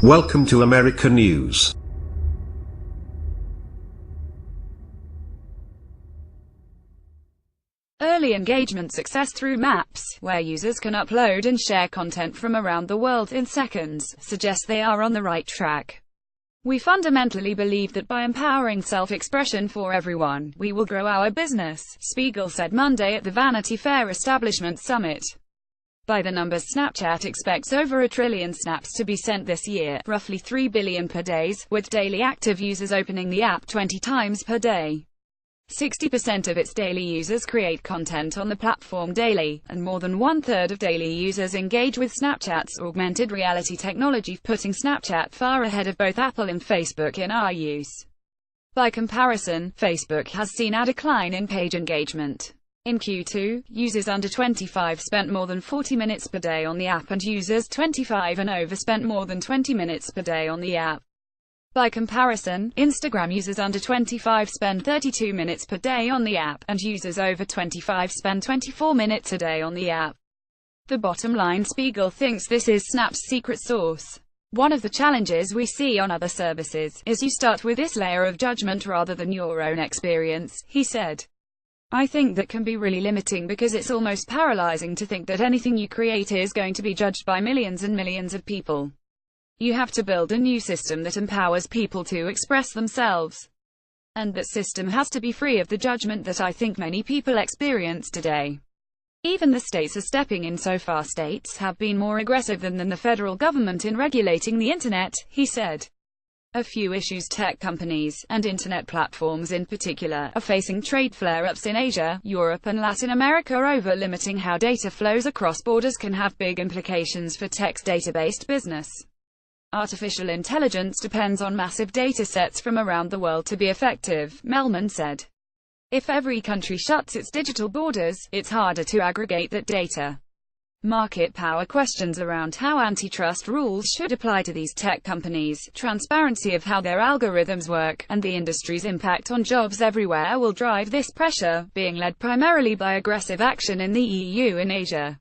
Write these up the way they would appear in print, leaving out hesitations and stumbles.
Welcome to America News. Early engagement success through Maps, where users can upload and share content from around the world in seconds, suggests they are on the right track. We fundamentally believe that by empowering self-expression for everyone, we will grow our business, Spiegel said Monday at the Vanity Fair Establishment Summit. By the numbers, Snapchat expects over 1 trillion snaps to be sent this year, roughly 3 billion per day, with daily active users opening the app 20 times per day. 60% of its daily users create content on the platform daily, and more than one-third of daily users engage with Snapchat's augmented reality technology, putting Snapchat far ahead of both Apple and Facebook in our use. By comparison, Facebook has seen a decline in page engagement. In Q2, users under 25 spent more than 40 minutes per day on the app, and users 25 and over spent more than 20 minutes per day on the app. By comparison, Instagram users under 25 spend 32 minutes per day on the app, and users over 25 spend 24 minutes a day on the app. The bottom line: Spiegel thinks this is Snap's secret sauce. One of the challenges we see on other services is you start with this layer of judgment rather than your own experience, he said. I think that can be really limiting because it's almost paralyzing to think that anything you create is going to be judged by millions and millions of people. You have to build a new system that empowers people to express themselves. And that system has to be free of the judgment that I think many people experience today. Even the states are stepping in so far. States have been more aggressive than the federal government in regulating the internet, he said. A few issues tech companies, and internet platforms in particular, are facing trade flare-ups in Asia, Europe and Latin America over limiting how data flows across borders can have big implications for tech's data-based business. Artificial intelligence depends on massive data sets from around the world to be effective, Melman said. If every country shuts its digital borders, it's harder to aggregate that data. Market power questions around how antitrust rules should apply to these tech companies, transparency of how their algorithms work, and the industry's impact on jobs everywhere will drive this pressure, being led primarily by aggressive action in the EU and Asia.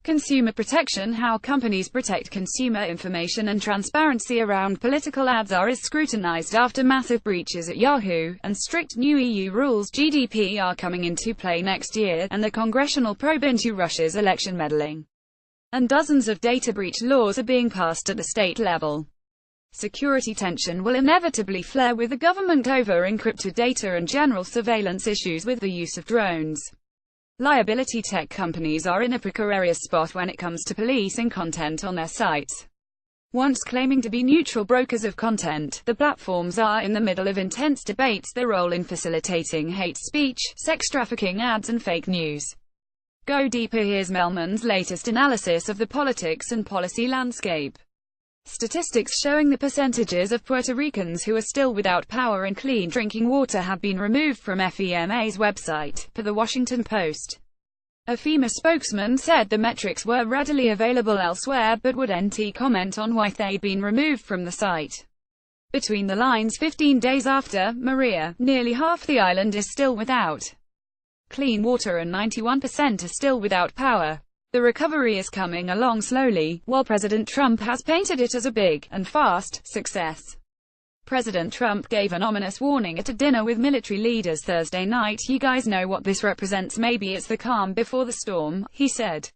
Consumer protection: how companies protect consumer information and transparency around political ads are scrutinized after massive breaches at Yahoo, and strict new EU rules (GDPR) coming into play next year, and the congressional probe into Russia's election meddling. And dozens of data breach laws are being passed at the state level. Security tension will inevitably flare with the government over encrypted data and general surveillance issues with the use of drones. Liability: tech companies are in a precarious spot when it comes to policing content on their sites. Once claiming to be neutral brokers of content, the platforms are in the middle of intense debates, their role in facilitating hate speech, sex trafficking ads and fake news. Go deeper: here's Melman's latest analysis of the politics and policy landscape. Statistics showing the percentages of Puerto Ricans who are still without power and clean drinking water have been removed from FEMA's website, per the Washington Post. A FEMA spokesman said the metrics were readily available elsewhere, but would NT comment on why they'd been removed from the site. Between the lines: 15 days after Maria, nearly half the island is still without clean water and 91% are still without power. The recovery is coming along slowly, while President Trump has painted it as a big, and fast, success. President Trump gave an ominous warning at a dinner with military leaders Thursday night. You guys know what this represents. Maybe it's the calm before the storm, he said.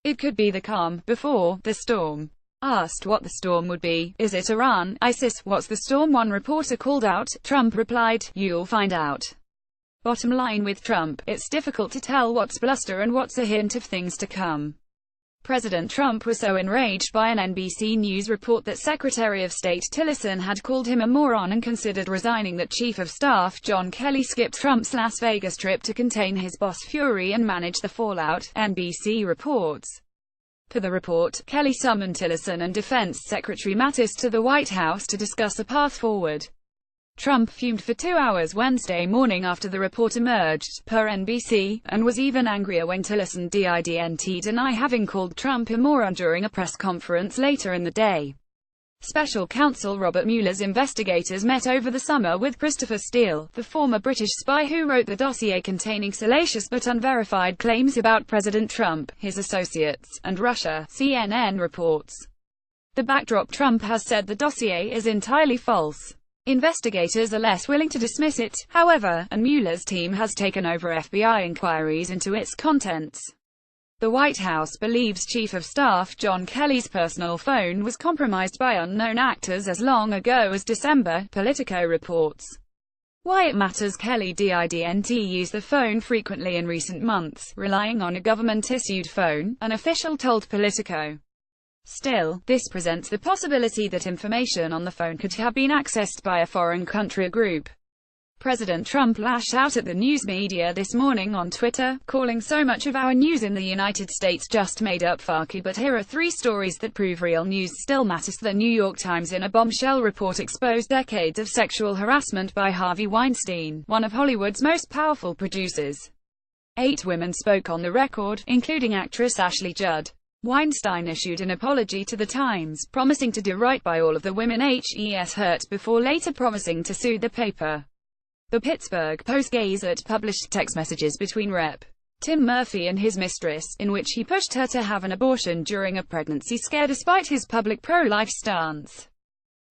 It could be the calm before the storm. Asked what the storm would be: is it Iran, ISIS, what's the storm? One reporter called out. Trump replied, you'll find out. Bottom line: with Trump, it's difficult to tell what's bluster and what's a hint of things to come. President Trump was so enraged by an NBC News report that Secretary of State Tillerson had called him a moron and considered resigning that Chief of Staff John Kelly skipped Trump's Las Vegas trip to contain his boss fury and manage the fallout, NBC reports. Per the report, Kelly summoned Tillerson and Defense Secretary Mattis to the White House to discuss a path forward. Trump fumed for 2 hours Wednesday morning after the report emerged, per NBC, and was even angrier when Tillerson didn't deny having called Trump a moron during a press conference later in the day. Special counsel Robert Mueller's investigators met over the summer with Christopher Steele, the former British spy who wrote the dossier containing salacious but unverified claims about President Trump, his associates, and Russia, CNN reports. The backdrop: Trump has said the dossier is entirely false. Investigators are less willing to dismiss it, however, and Mueller's team has taken over FBI inquiries into its contents. The White House believes Chief of Staff John Kelly's personal phone was compromised by unknown actors as long ago as December, Politico reports. Why it matters: Kelly didn't use the phone frequently in recent months, relying on a government-issued phone, an official told Politico. Still, this presents the possibility that information on the phone could have been accessed by a foreign country or group. President Trump lashed out at the news media this morning on Twitter, calling so much of our news in the United States just made up farce. But here are 3 stories that prove real news still matters. The New York Times, in a bombshell report, exposed decades of sexual harassment by Harvey Weinstein, one of Hollywood's most powerful producers. 8 women spoke on the record, including actress Ashley Judd. Weinstein issued an apology to the Times, promising to do right by all of the women he's hurt, before later promising to sue the paper. The Pittsburgh Post-Gazette published text messages between Rep. Tim Murphy and his mistress, in which he pushed her to have an abortion during a pregnancy scare despite his public pro-life stance.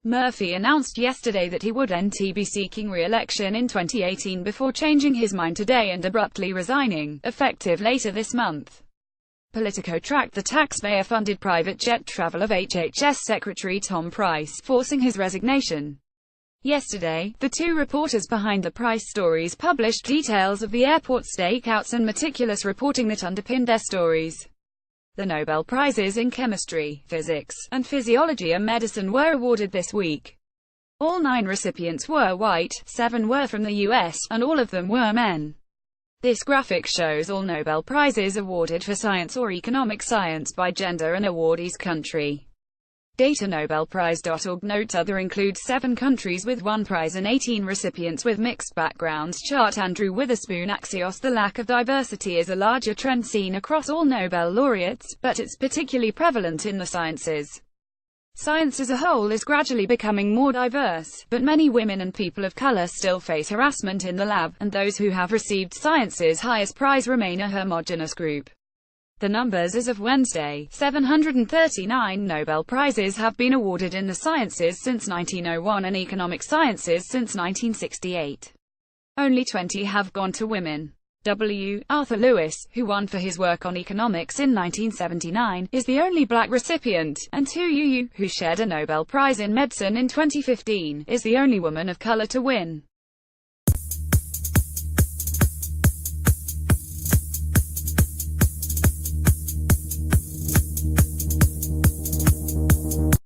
Murphy announced yesterday that he wouldn't be seeking re-election in 2018 before changing his mind today and abruptly resigning, effective later this month. Politico tracked the taxpayer-funded private jet travel of HHS Secretary Tom Price, forcing his resignation. Yesterday, the 2 reporters behind the Price stories published details of the airport stakeouts and meticulous reporting that underpinned their stories. The Nobel Prizes in Chemistry, Physics, and Physiology and Medicine were awarded this week. All 9 recipients were white, 7 were from the U.S., and all of them were men. This graphic shows all Nobel Prizes awarded for science or economic science by gender and awardees' country. DataNobelPrize.org notes other includes 7 countries with 1 prize and 18 recipients with mixed backgrounds. Chart: Andrew Witherspoon. Axios: the lack of diversity is a larger trend seen across all Nobel laureates, but it's particularly prevalent in the sciences. Science as a whole is gradually becoming more diverse, but many women and people of color still face harassment in the lab, and those who have received science's highest prize remain a homogeneous group. The numbers as of Wednesday: 739 Nobel Prizes have been awarded in the sciences since 1901 and economic sciences since 1968. Only 20 have gone to women. Arthur Lewis, who won for his work on economics in 1979, is the only black recipient, and Tu Youyou, who shared a Nobel Prize in medicine in 2015, is the only woman of color to win.